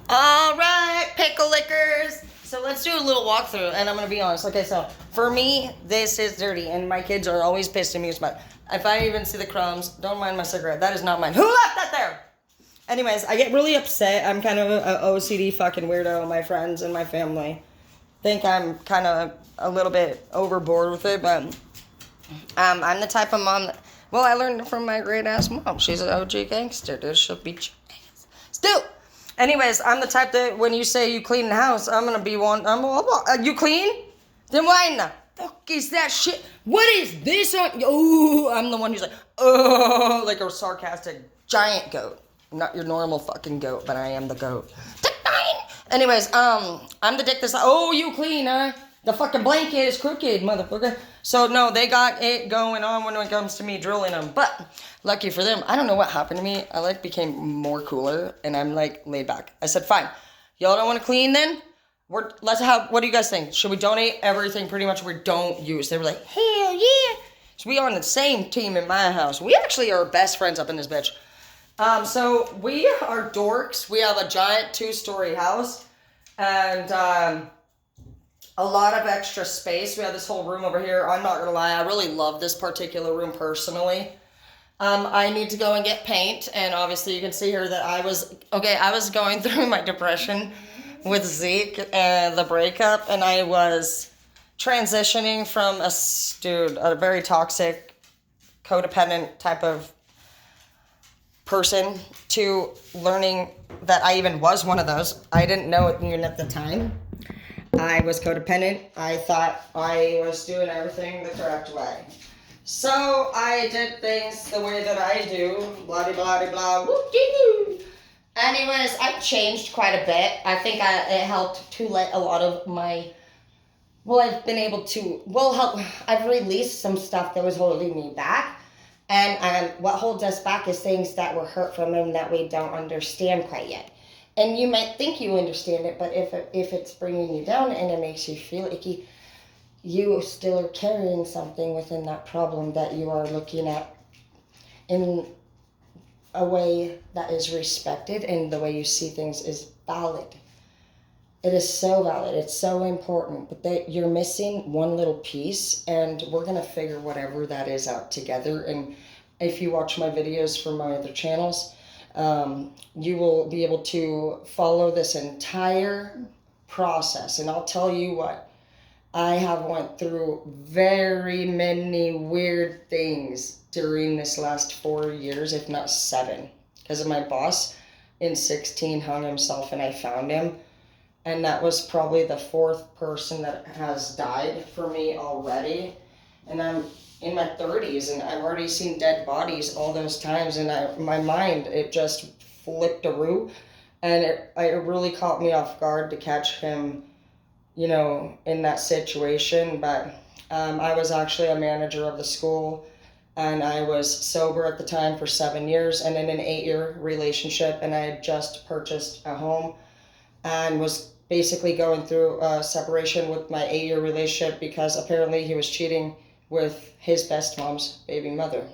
All right, pickle lickers. So let's do a little walkthrough, and I'm gonna be honest. Okay, so for me, this is dirty, and my kids are always pissed at me about. If I even see the crumbs, don't mind my cigarette. That is not mine. Who left that there? Anyways, I get really upset. I'm kind of an OCD fucking weirdo. My friends and my family think I'm kind of a little bit overboard with it, but I'm the type of mom that, well, I learned it from my great ass mom. She's an OG gangster, dude. She'll beat your ass. Still. Anyways, I'm the type that when you say you clean the house, I'm gonna be one. You clean? Then why in the fuck is that shit? What is this on? Oh, I'm the one who's like, oh, like a sarcastic giant goat. I'm not your normal fucking goat, but I am the goat. Anyways, I'm the dick that's like, oh, you clean, huh? The fucking blanket is crooked, motherfucker. So, no, they got it going on when it comes to me drilling them. But, lucky for them, I don't know what happened to me. I, became more cooler, and I'm, laid back. I said, fine. Y'all don't want to clean then? What do you guys think? Should we donate everything pretty much we don't use? They were like, hell yeah. So, we are on the same team in my house. We actually are best friends up in this bitch. So, we are dorks. We have a giant 2-story house. And, a lot of extra space. We have this whole room over here. I'm not going to lie. I really love this particular room personally. I need to go and get paint. And obviously you can see here that I was going through my depression with Zeke and the breakup. And I was transitioning from a very toxic, codependent type of person to learning that I even was one of those. I didn't know it even at the time. I was codependent. I thought I was doing everything the correct way. So I did things the way that I do. Blah, blah, blah, whoop-dee-doo. Anyways, I've changed quite a bit. I think it helped to let a lot of my... I've been able to... I've released some stuff that was holding me back. And what holds us back is things that were hurt from him that we don't understand quite yet. And you might think you understand it, but if it's bringing you down and it makes you feel icky, you still are carrying something within that problem that you are looking at in a way that is respected, and the way you see things is valid. It is so valid. It's so important. But you're missing one little piece, and we're going to figure whatever that is out together. And if you watch my videos from my other channels, you will be able to follow this entire process. And I'll tell you what, I have went through very many weird things during this last 4 years, if not 7, because of my boss in 16 hung himself and I found him. And that was probably the 4th person that has died for me already. And I'm in my 30s, and I've already seen dead bodies all those times, and my mind, it just flipped a root, and it really caught me off guard to catch him, in that situation. But I was actually a manager of the school, and I was sober at the time for 7 years, and in an 8-year relationship, and I had just purchased a home, and was basically going through a separation with my 8-year relationship because apparently he was cheating with his best mom's baby mother,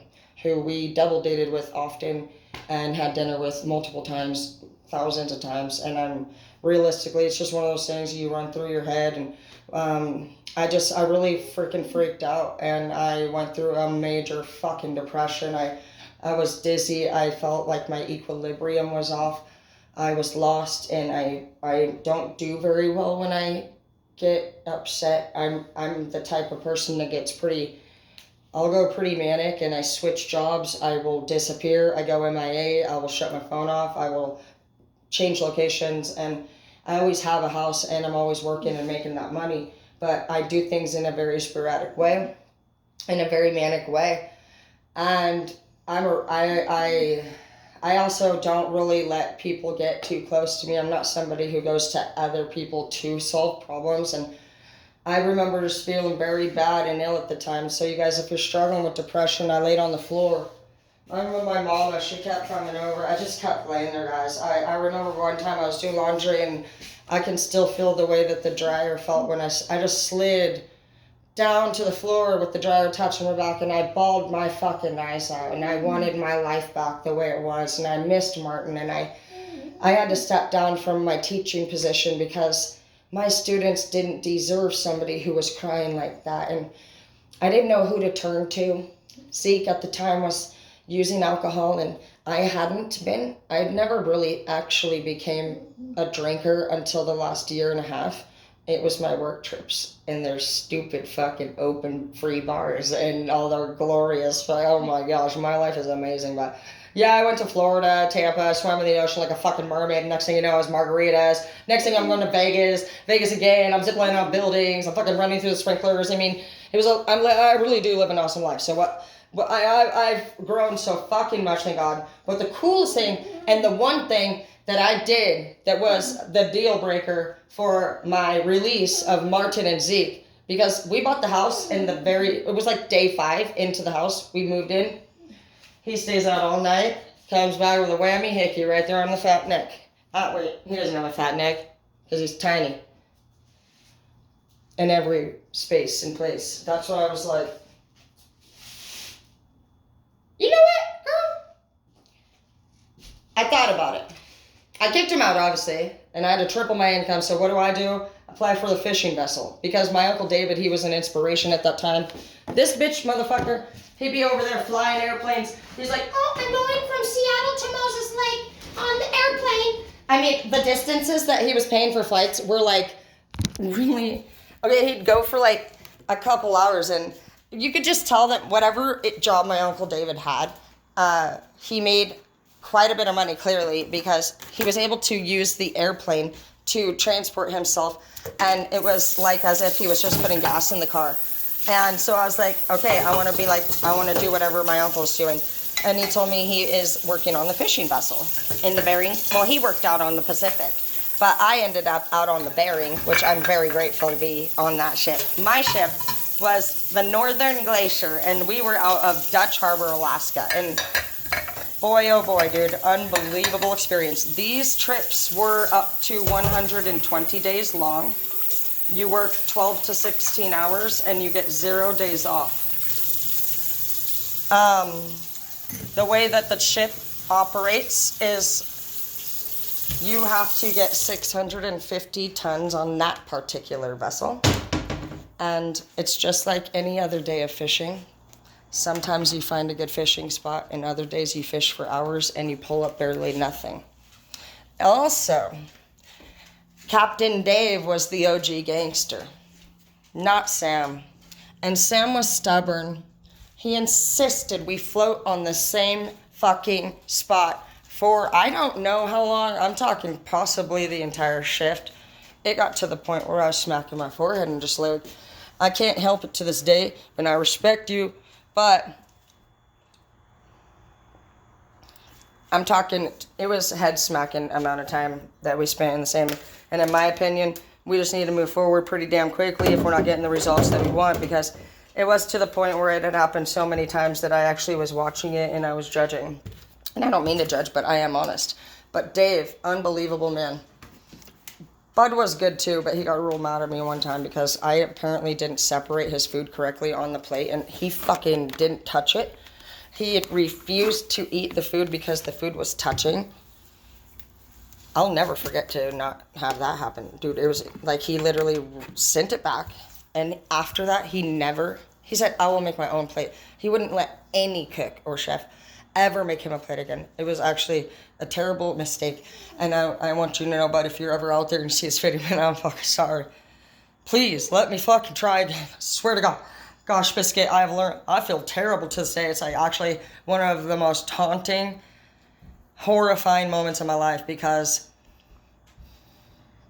who we double dated with often and had dinner with multiple times, thousands of times. And realistically, it's just one of those things you run through your head. And I really freaking freaked out, and I went through a major fucking depression. I was dizzy. I felt like my equilibrium was off. I was lost, and I don't do very well when I get upset. I'm the type of person that I'll go pretty manic, and I switch jobs. I will disappear. I go MIA. I will shut my phone off. I will change locations, and I always have a house, and I'm always working and making that money. But I do things in a very sporadic way, in a very manic way, and I also don't really let people get too close to me. I'm not somebody who goes to other people to solve problems. And I remember just feeling very bad and ill at the time. So you guys, if you're struggling with depression, I laid on the floor. I remember my mama, she kept coming over. I just kept laying there, guys. I remember one time I was doing laundry, and I can still feel the way that the dryer felt when I just slid down to the floor with the dryer touching my back, and I bawled my fucking eyes out, and I wanted my life back the way it was, and I missed Martin, and I had to step down from my teaching position because my students didn't deserve somebody who was crying like that. And I didn't know who to turn to. Zeke at the time was using alcohol, and I hadn't been. I'd never really actually became a drinker until the last year and a half. It was my work trips and their stupid fucking open free bars and all their glorious. Oh my gosh, my life is amazing. But yeah, I went to Florida, Tampa, swam in the ocean like a fucking mermaid. Next thing you know, is margaritas. Next thing I'm going to Vegas again. I'm ziplining off buildings. I'm fucking running through the sprinklers. I mean, I really do live an awesome life. So I've grown so fucking much, thank God. But the coolest thing, and the one thing that I did that was the deal breaker for my release of Martin and Zeke, because we bought the house it was like day 5 into the house. We moved in. He stays out all night, comes back with a whammy hickey right there on the fat neck. Wait, he doesn't have a fat neck because he's tiny. In every space and place. That's why I was like, you know what, girl? I thought about it. I kicked him out, obviously, and I had to triple my income, so what do? Apply for the fishing vessel. Because my Uncle David, he was an inspiration at that time. This bitch motherfucker, he'd be over there flying airplanes. He's like, oh, I'm going from Seattle to Moses Lake on the airplane. I mean, the distances that he was paying for flights were like, really... Okay, he'd go for like a couple hours, and you could just tell that whatever job my Uncle David had, he made quite a bit of money, clearly, because he was able to use the airplane to transport himself, and it was like as if he was just putting gas in the car. And so I was like, okay, I want to do whatever my uncle's doing. And he told me he is working on the fishing vessel in the Bering. Well, he worked out on the Pacific. But I ended up out on the Bering, which I'm very grateful to be on that ship. My ship was the Northern Glacier, and we were out of Dutch Harbor, Alaska. And boy, oh boy, dude, unbelievable experience. These trips were up to 120 days long. You work 12 to 16 hours, and you get 0 days off. The way that the ship operates is... you have to get 650 tons on that particular vessel. And it's just like any other day of fishing. Sometimes you find a good fishing spot, and other days you fish for hours and you pull up barely nothing. Also, Captain Dave was the OG gangster, not Sam. And Sam was stubborn. He insisted we float on the same fucking spot for I don't know how long. I'm talking possibly the entire shift. It got to the point where I was smacking my forehead and just like, I can't help it to this day, and I respect you, but I'm talking, it was a head smacking amount of time that we spent in the same, and in my opinion, we just need to move forward pretty damn quickly if we're not getting the results that we want, because it was to the point where it had happened so many times that I actually was watching it and I was judging. And I don't mean to judge, but I am honest. But Dave, unbelievable man. Bud was good too, but he got real mad at me one time because I apparently didn't separate his food correctly on the plate, and he fucking didn't touch it. He refused to eat the food because the food was touching. I'll never forget to not have that happen. Dude, it was like he literally sent it back, and after that, he said, I will make my own plate. He wouldn't let any cook or chef ever make him a plate again. It was actually a terrible mistake. And I want you to know, but if you're ever out there and see his video, man, I'm fucking sorry. Please, let me fucking try again. I swear to God. Gosh, Biscuit, I feel terrible to this day. It's like actually one of the most haunting, horrifying moments of my life because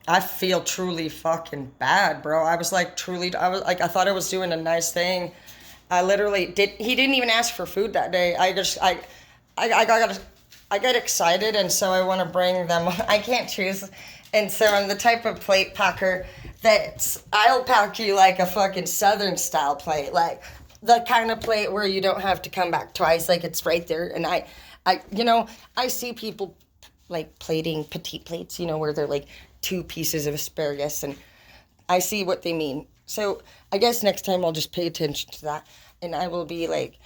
I feel truly fucking bad, bro. I thought I was doing a nice thing. He didn't even ask for food that day. I get excited, and so I want to bring them. I can't choose. And so I'm the type of plate packer I'll pack you like a fucking Southern style plate, like the kind of plate where you don't have to come back twice, like it's right there. And I see people like plating petite plates, where they're like 2 pieces of asparagus, and I see what they mean. So I guess next time I'll just pay attention to that, and I will be like,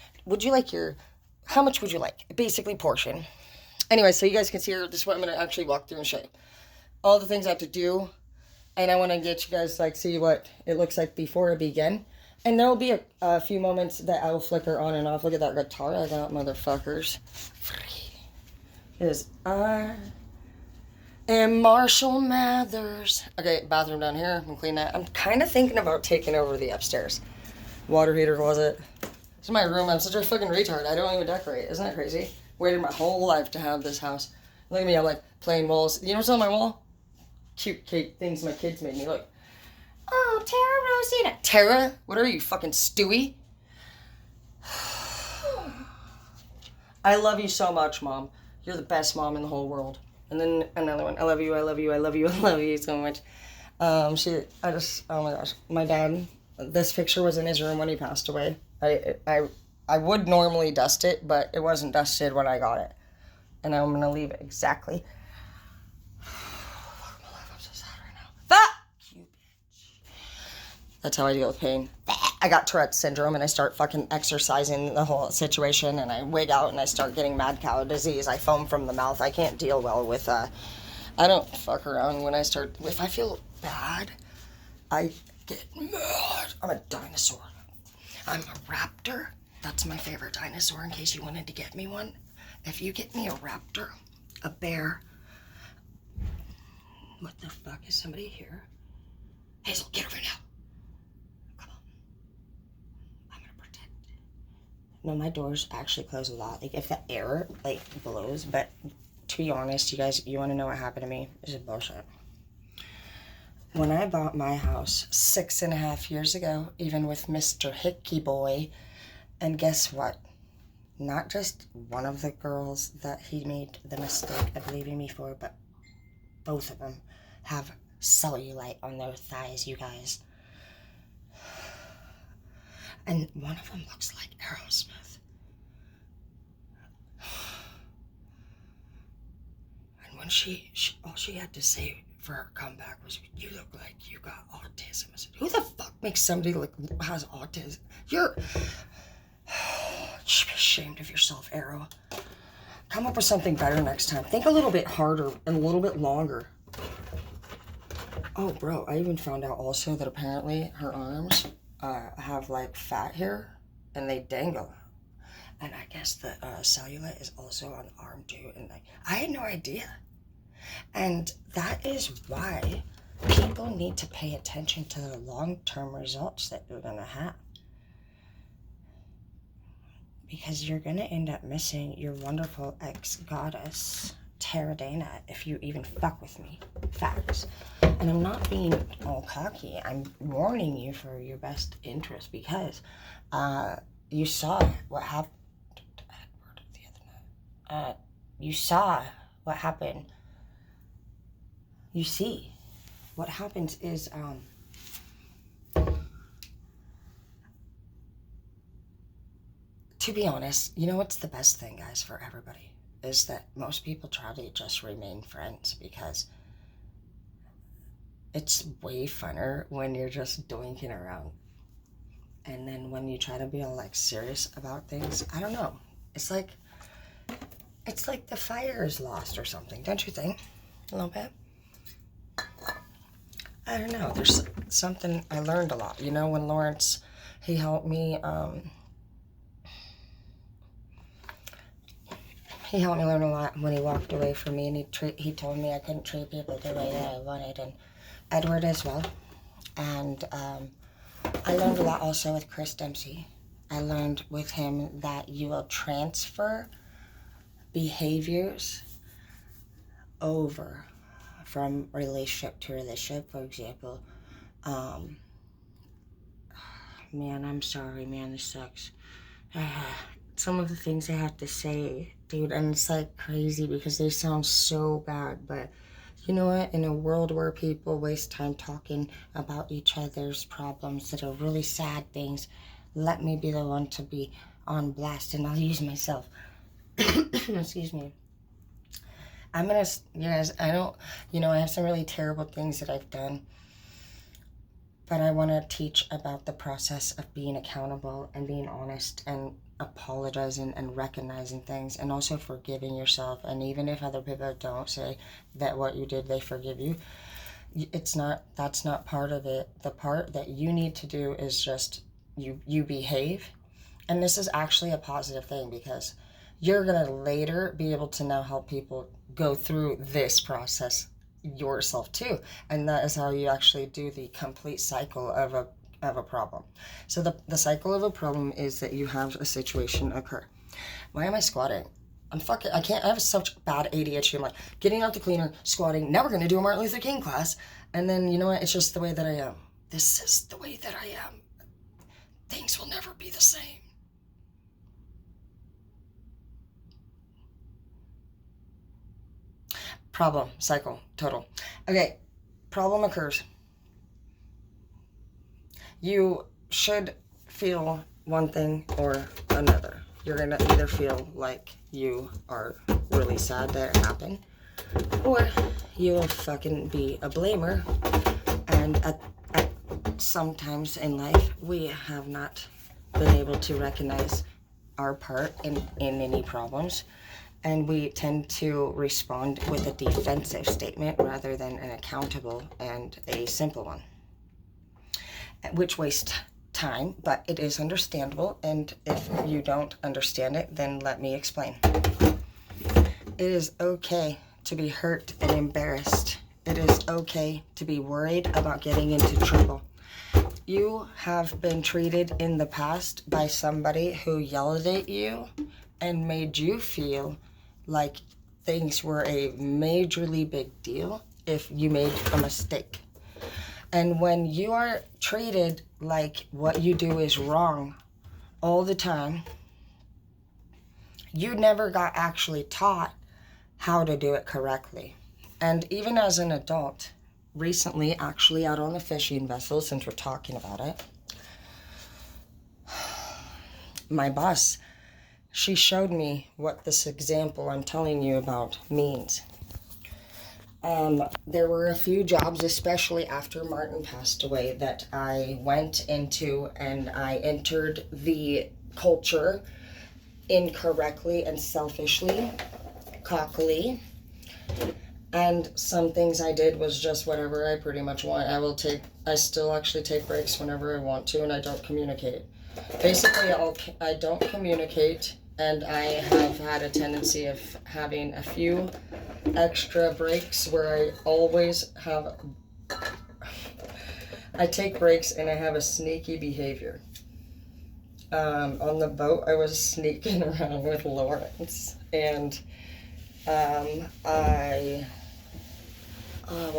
how much would you like? Basically portion. Anyway, so you guys can see her. This is what I'm going to actually walk through and show you. All the things I have to do. And I want to get you guys, like, see what it looks like before I begin. And there will be a few moments that I will flicker on and off. Look at that guitar I got, motherfuckers. Because I am Marshall Mathers. Okay, bathroom down here. I'm going to clean that. I'm kind of thinking about taking over the upstairs. Water heater closet. This is my room. I'm such a fucking retard. I don't even decorate. Isn't that crazy? Waited my whole life to have this house. Look at me. I'm like plain walls. You know what's on my wall? Cute things my kids made me. Look. Oh, Tara Rosita. Tara? What are you, fucking Stewie? I love you so much, Mom. You're the best mom in the whole world. And then another one. I love you, I love you, I love you, I love you so much. Oh my gosh. My dad, this picture was in his room when he passed away. I would normally dust it, but it wasn't dusted when I got it. And I'm going to leave it exactly. That's how I deal with pain. I got Tourette's syndrome and I start fucking exercising the whole situation and I wig out and I start getting mad cow disease. I foam from the mouth. I can't deal well with, I don't fuck around when I start. If I feel bad, I get mad. I'm a dinosaur. I'm a raptor. That's my favorite dinosaur in case you wanted to get me one. If you get me a raptor, a bear. What the fuck? Is somebody here? Hazel, get over now. No, my doors actually close a lot. Like, if the air, like, blows. But, to be honest, you guys, you want to know what happened to me? This is bullshit. When I bought my house 6.5 years ago, even with Mr. Hickey Boy, and guess what? Not just one of the girls that he made the mistake of leaving me for, but both of them have cellulite on their thighs, you guys. And one of them looks like Aerosmith. And when all she had to say for her comeback was, "You look like you got autism." I said, who the fuck makes somebody look has autism? You should be ashamed of yourself, Arrow. Come up with something better next time. Think a little bit harder and a little bit longer. Oh, bro, I even found out also that apparently her arms have like fat here and they dangle, and I guess the cellulite is also on the arm too, and like I had no idea. And that is why people need to pay attention to the long-term results that you're gonna have, because you're gonna end up missing your wonderful ex-goddess Tara Dana if you even fuck with me. Facts. And I'm not being all cocky. I'm warning you for your best interest, because you saw what happened to Edward the other night. You saw what happened. You see, what happens is to be honest, you know what's the best thing, guys, for everybody? Is that most people try to just remain friends, because it's way funner when you're just doinking around. And then when you try to be all like serious about things, I don't know. It's like the fire is lost or something, don't you think? A little bit? I don't know. There's something I learned a lot. You know, when Lawrence, he helped me, he helped me learn a lot when he walked away from me, and he told me I couldn't treat people the way that I wanted, and Edward as well. And I learned a lot also with Chris Dempsey. I learned with him that you will transfer behaviors over from relationship to relationship. For example, man, I'm sorry, man, this sucks. Some of the things I have to say, dude, and it's like crazy because they sound so bad, but you know what? In a world where people waste time talking about each other's problems that are really sad things, let me be the one to be on blast, and I'll use myself. Excuse me. You guys, I have some really terrible things that I've done, but I want to teach about the process of being accountable and being honest and apologizing and recognizing things, and also forgiving yourself. And even if other people don't say that what you did, they forgive you, that's not part of it. The part that you need to do is just you behave. And this is actually a positive thing, because you're going to later be able to now help people go through this process yourself too. And that is how you actually do the complete cycle of a problem. So the cycle of a problem is that you have a situation occur. Why am I squatting? I have such bad ADHD. I'm like, getting out the cleaner, squatting, now we're going to do a Martin Luther King class. And then, you know what? It's just the way that I am. This is the way that I am. Things will never be the same. Problem, cycle, total. Okay, problem occurs. You should feel one thing or another. You're going to either feel like you are really sad that it happened, or you will fucking be a blamer. And at sometimes in life, we have not been able to recognize our part in any problems. And we tend to respond with a defensive statement rather than an accountable and a simple one, which wastes time, but it is understandable. And if you don't understand it, then let me explain. It is okay to be hurt and embarrassed. It is okay to be worried about getting into trouble. You have been treated in the past by somebody who yelled at you and made you feel like things were a majorly big deal if you made a mistake. And when you are treated like what you do is wrong all the time, you never got actually taught how to do it correctly. And even as an adult, recently, actually out on a fishing vessel, since we're talking about it, my boss, she showed me what this example I'm telling you about means. There were a few jobs, especially after Martin passed away, that I went into, and I entered the culture incorrectly and selfishly, cockily. And some things I did was just whatever I pretty much want. I still actually take breaks whenever I want to, and I don't communicate. Basically, I don't communicate, and I have had a tendency of having a few extra breaks where I always have, I take breaks and I have a sneaky behavior. On the boat, I was sneaking around with Lawrence, and what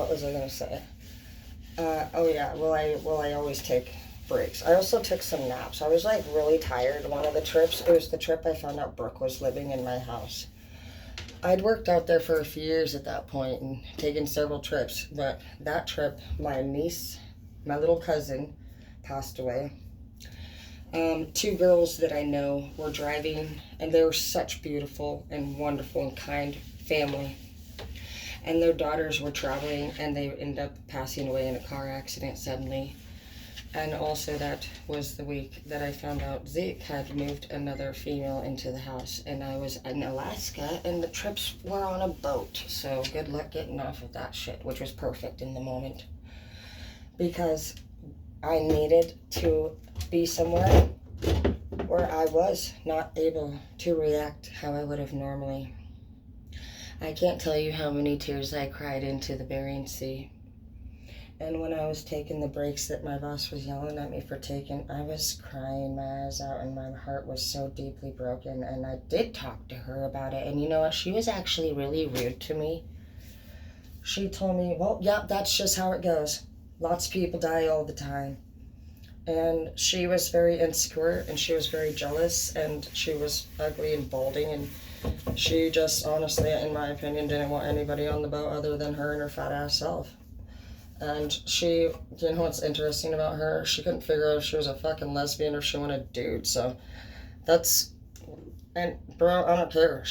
was I gonna say? I always take breaks. I also took some naps. I was like really tired one of the trips. It was the trip I found out Brooke was living in my house. I'd worked out there for a few years at that point and taken several trips, but that trip, my niece, my little cousin, passed away. Two girls that I know were driving, and they were such beautiful and wonderful and kind family. And their daughters were traveling, and they ended up passing away in a car accident suddenly. And also that was the week that I found out Zeke had moved another female into the house, and I was in Alaska, and the trips were on a boat. So good luck getting off of that shit, which was perfect in the moment, because I needed to be somewhere where I was not able to react how I would have normally. I can't tell you how many tears I cried into the Bering Sea. And when I was taking the breaks that my boss was yelling at me for taking, I was crying my eyes out, and my heart was so deeply broken. And I did talk to her about it. And you know what? She was actually really rude to me. She told me, well, yeah, that's just how it goes. Lots of people die all the time. And she was very insecure, and she was very jealous, and she was ugly and balding, and she just honestly, in my opinion, didn't want anybody on the boat other than her and her fat ass self. And she, you know what's interesting about her? She couldn't figure out if she was a fucking lesbian or if she wanted a dude. So that's, and bro, I don't care.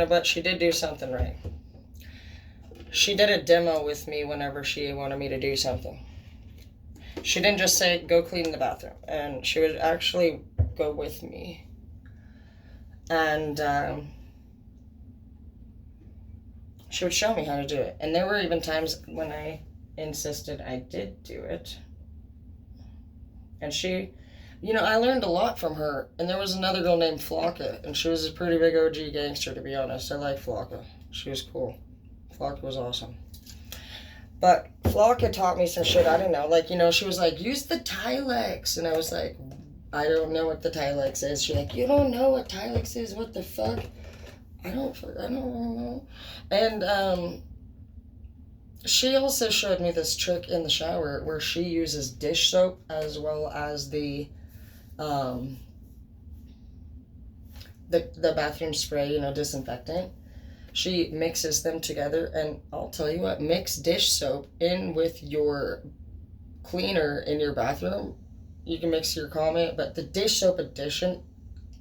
But she did do something right. She did a demo with me whenever she wanted me to do something. She didn't just say, go clean the bathroom. And she would actually go with me And she would show me how to do it. And there were even times when I insisted I did do it. And she, I learned a lot from her. And there was another girl named Flocka, and she was a pretty big OG gangster, to be honest. I like Flocka. She was cool. Flocka was awesome. But Flocka taught me some shit I didn't know. Like, she was like, use the Tilex. And I was like, I don't know what the Tilex is. She's like, you don't know what Tilex is? What the fuck? I don't know. And she also showed me this trick in the shower where she uses dish soap as well as the bathroom spray, disinfectant. She mixes them together, and I'll tell you what, mix dish soap in with your cleaner in your bathroom. You can mix your comment, but the dish soap addition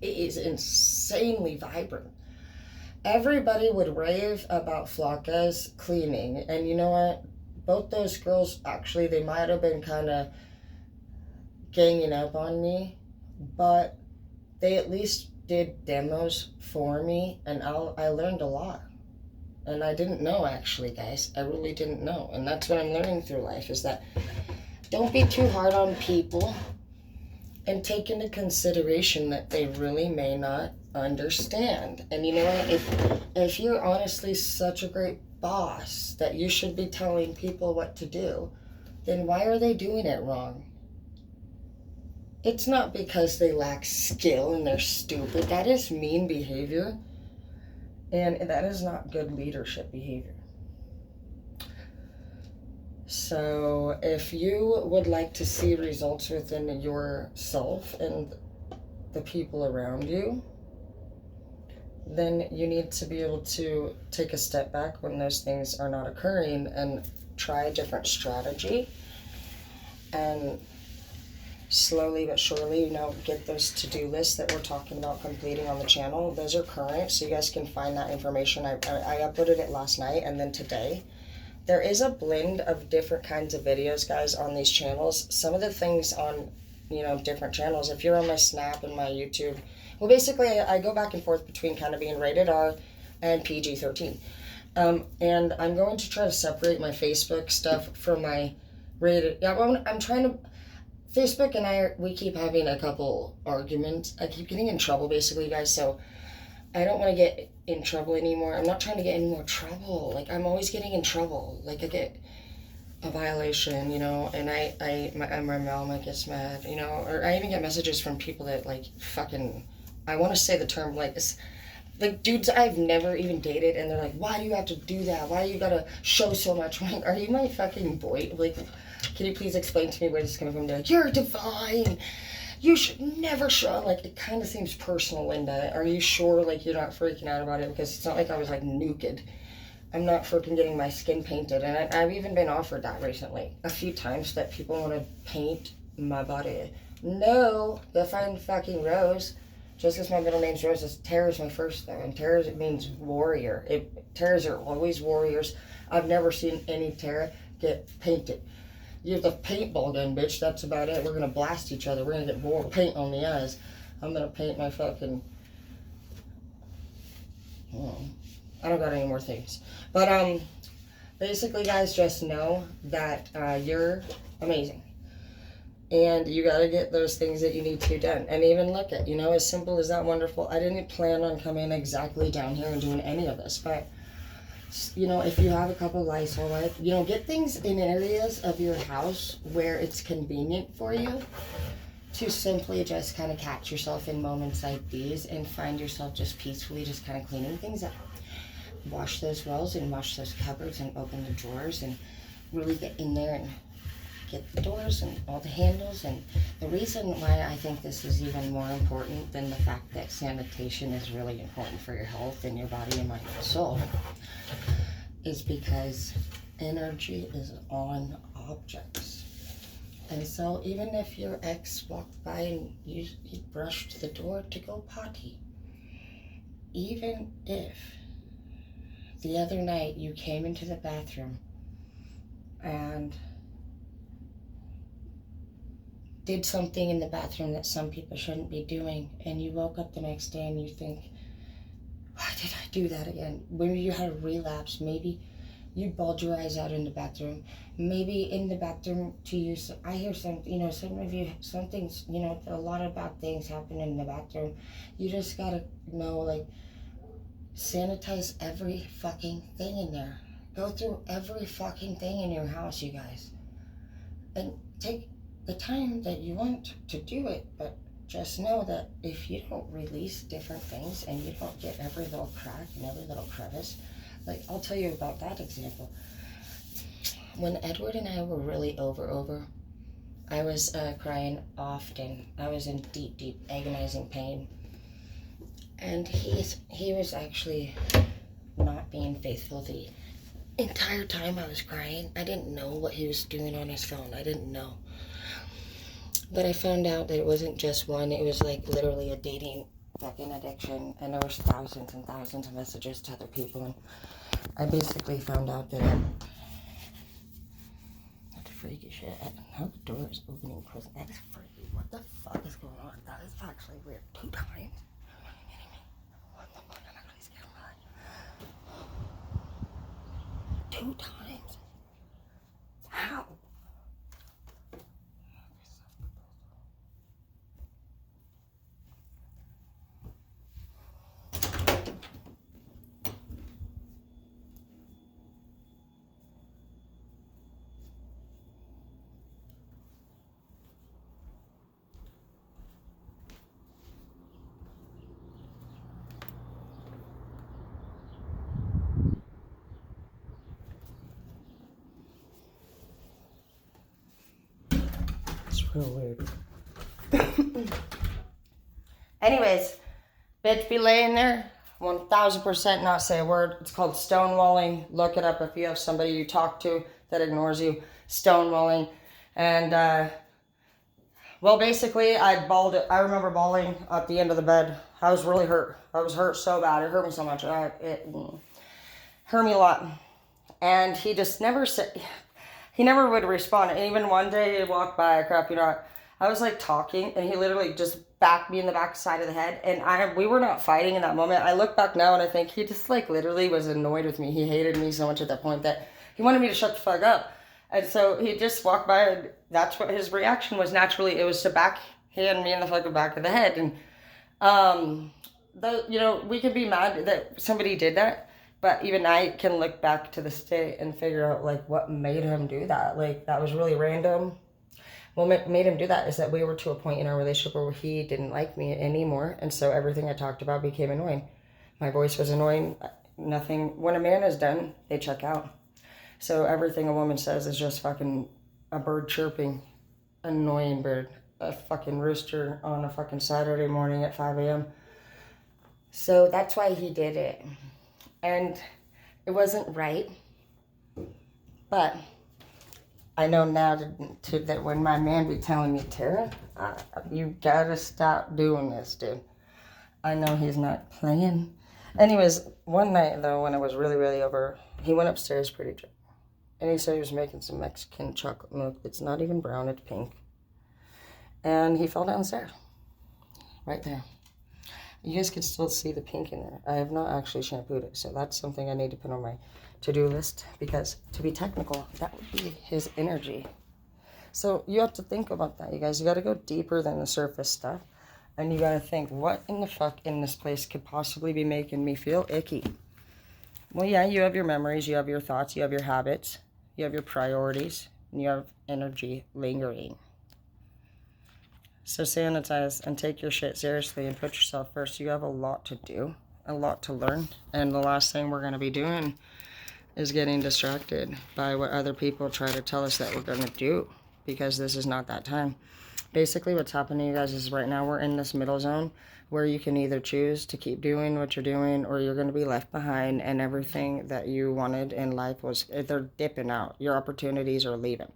is insanely vibrant. Everybody would rave about Flocka's cleaning, and you know what? Both those girls, actually, they might have been kind of ganging up on me, but they at least did demos for me, and I learned a lot. And I didn't know, actually, guys. I really didn't know. And that's what I'm learning through life, is that don't be too hard on people, and take into consideration that they really may not understand. And you know what? If you're honestly such a great boss that you should be telling people what to do, then why are they doing it wrong? It's not because they lack skill and they're stupid. That is mean behavior. And that is not good leadership behavior. So if you would like to see results within yourself and the people around you, then you need to be able to take a step back when those things are not occurring and try a different strategy, and slowly but surely, get those to-do lists that we're talking about completing on the channel. Those are current, so you guys can find that information. I uploaded it last night and then today. There is a blend of different kinds of videos, guys, on these channels. Some of the things on, different channels, if you're on my Snap and my YouTube, well, basically, I go back and forth between kind of being rated R and PG-13. And I'm going to try to separate my Facebook stuff from my rated... Yeah, I'm trying to... Facebook and we keep having a couple arguments. I keep getting in trouble, basically, guys, so I don't want to get in trouble anymore. I'm not trying to get any more trouble. Like, I'm always getting in trouble. Like, I get a violation, and my mom gets mad, or I even get messages from people that, like, fucking, I want to say the term, like, it's, like, dudes I've never even dated, and they're like, why do you have to do that? Why do you gotta show so much? I'm like, are you my fucking boy? Like, can you please explain to me where this is coming from? They're like, you're divine. You should never show. Like, it kind of seems personal, Linda. Are you sure, like, you're not freaking out about it? Because it's not like I was, like, naked. I'm not freaking getting my skin painted. And I've even been offered that recently. A few times that people want to paint my body. No, go find fucking Rose. Just because my middle name's Rose, Tara's my first name. And Tara, it means warrior. Taras are always warriors. I've never seen any Tara get painted. You have the paintball gun, bitch. That's about it. We're going to blast each other. We're going to get more paint on the eyes. I'm going to paint my fucking... I don't got any more things. But, basically, guys, just know that you're amazing. And you got to get those things that you need to done. And even look at, as simple as that, wonderful. I didn't plan on coming exactly down here and doing any of this. But, if you have a couple Lysol wipes, get things in areas of your house where it's convenient for you to simply just kind of catch yourself in moments like these and find yourself just peacefully just kind of cleaning things up. Wash those walls and wash those cupboards and open the drawers and really get in there and get the doors and all the handles. And the reason why I think this is even more important than the fact that sanitation is really important for your health and your body and mind and soul is because energy is on objects. And so even if your ex walked by and you brushed the door to go potty, even if the other night you came into the bathroom and did something in the bathroom that some people shouldn't be doing, and you woke up the next day and you think, do that again. Maybe you had a relapse. Maybe you bawled your eyes out in the bathroom. Maybe in the bathroom to use, I hear some, some of you, some things, a lot of bad things happen in the bathroom. You just gotta know, like, sanitize every fucking thing in there. Go through every fucking thing in your house, you guys. And take the time that you want to do it, but just know that if you don't release different things and you don't get every little crack and every little crevice, like, I'll tell you about that example. When Edward and I were really over, I was crying often. I was in deep, agonizing pain. And he was actually not being faithful the entire time I was crying. I didn't know what he was doing on his phone. I didn't know. But I found out that it wasn't just one. It was like literally a dating fucking addiction. And there was thousands and thousands of messages to other people. And I basically found out that that's freaky shit. How the door is opening and closing. That is freaky. What the fuck is going on? That is actually weird. 2 times. What the fuck? I'm actually scared of that. 2 times. How? It's real weird. Anyways, bitch be laying there, 1000% not say a word. It's called stonewalling. Look it up if you have somebody you talk to that ignores you. Stonewalling. And, well, basically, I bawled it. I remember bawling at the end of the bed. I was really hurt. I was hurt so bad. It hurt me so much. It hurt me a lot. And he just never said... He never would respond. And even one day he walked by, I was like talking and he literally just backed me in the back side of the head. And we were not fighting in that moment. I look back now and I think he just like literally was annoyed with me. He hated me so much at that point that he wanted me to shut the fuck up. And so he just walked by and that's what his reaction was naturally. It was to backhand me in the fucking back of the head. And, we could be mad that somebody did that. But even I can look back to this day and figure out, like, what made him do that. Like, that was really random. What made him do that is that we were to a point in our relationship where he didn't like me anymore. And so everything I talked about became annoying. My voice was annoying. Nothing. When a man is done, they check out. So everything a woman says is just fucking a bird chirping. Annoying bird. A fucking rooster on a fucking Saturday morning at 5 a.m. So that's why he did it. And it wasn't right, but I know now that when my man be telling me, Tara, you gotta stop doing this, dude. I know he's not playing. Anyways, one night, though, when I was really, really over, he went upstairs pretty drunk. And he said he was making some Mexican chocolate milk that's not even brown, it's pink. And he fell downstairs, right there. You guys can still see the pink in there. I have not actually shampooed it, so that's something I need to put on my to-do list, because to be technical, that would be his energy. So you have to think about that, you guys. You got to go deeper than the surface stuff, and you got to think, what in the fuck in this place could possibly be making me feel icky? Well, yeah, you have your memories, you have your thoughts, you have your habits, you have your priorities, and you have energy lingering. So sanitize and take your shit seriously and put yourself first. You have a lot to do, a lot to learn. And the last thing we're going to be doing is getting distracted by what other people try to tell us that we're going to do, because this is not that time. Basically what's happening, you guys, is right now we're in this middle zone where you can either choose to keep doing what you're doing, or you're going to be left behind and everything that you wanted in life they're dipping out. Your opportunities are leaving.